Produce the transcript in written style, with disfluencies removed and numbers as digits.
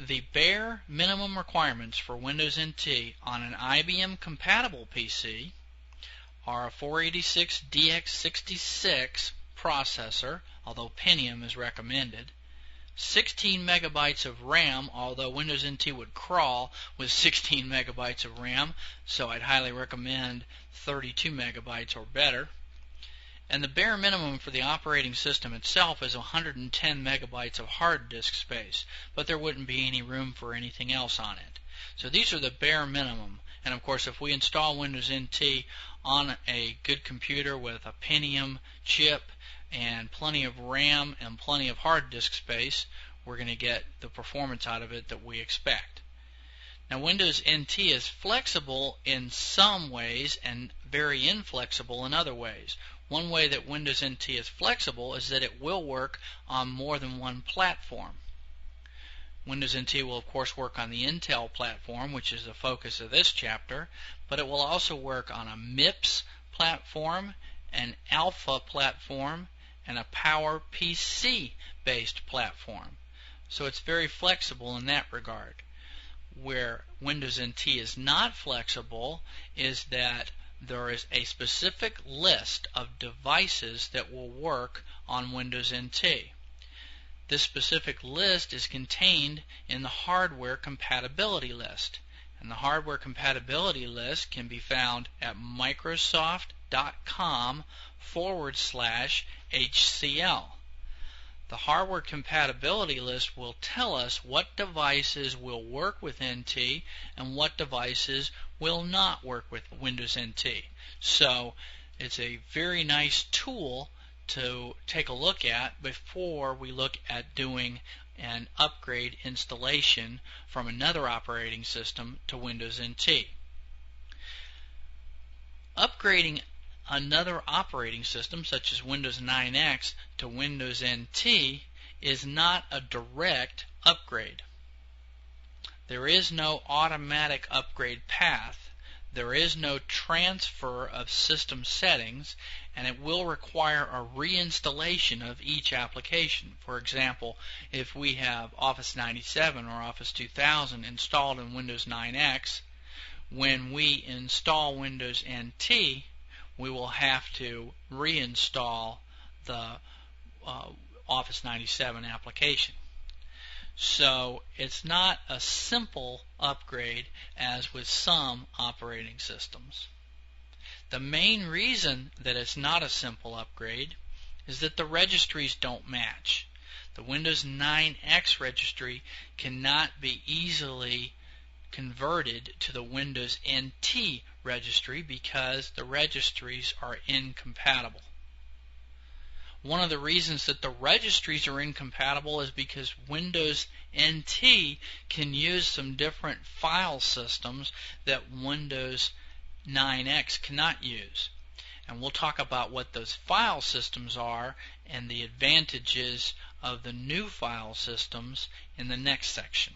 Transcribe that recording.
The bare minimum requirements for Windows NT on an IBM compatible PC are a 486DX66 processor, although Pentium is recommended, 16 megabytes of RAM, although Windows NT would crawl with 16 megabytes of RAM, so I'd highly recommend 32 megabytes or better. And the bare minimum for the operating system itself is 110 megabytes of hard disk space, but there wouldn't be any room for anything else on it. So these are the bare minimum. And of course, if we install Windows NT on a good computer with a Pentium chip and plenty of RAM and plenty of hard disk space, we're going to get the performance out of it that we expect. Now, Windows NT is flexible in some ways and very inflexible in other ways. One way that Windows NT is flexible is that it will work on more than one platform. Windows NT will of course work on the Intel platform, which is the focus of this chapter, but it will also work on a MIPS platform, an Alpha platform, and a PowerPC based platform. So it's very flexible in that regard. Where Windows NT is not flexible is that there is a specific list of devices that will work on Windows NT. This specific list is contained in the hardware compatibility list. And the hardware compatibility list can be found at Microsoft.com/HCL. The hardware compatibility list will tell us what devices will work with NT and what devices will not work with Windows NT. So it's a very nice tool to take a look at before we look at doing an upgrade installation from another operating system to Windows NT. Upgrading another operating system, such as Windows 9X, to Windows NT is not a direct upgrade. There is no automatic upgrade path. There is no transfer of system settings, and it will require a reinstallation of each application. For example, if we have Office 97 or Office 2000 installed in Windows 9X, when we install Windows NT, we will have to reinstall the Office 97 application. So it's not a simple upgrade as with some operating systems. The main reason that it's not a simple upgrade is that the registries don't match. The Windows 9X registry cannot be easily converted to the Windows NT registry because the registries are incompatible. One of the reasons that the registries are incompatible is because Windows NT can use some different file systems that Windows 9X cannot use. And we'll talk about what those file systems are and the advantages of the new file systems in the next section.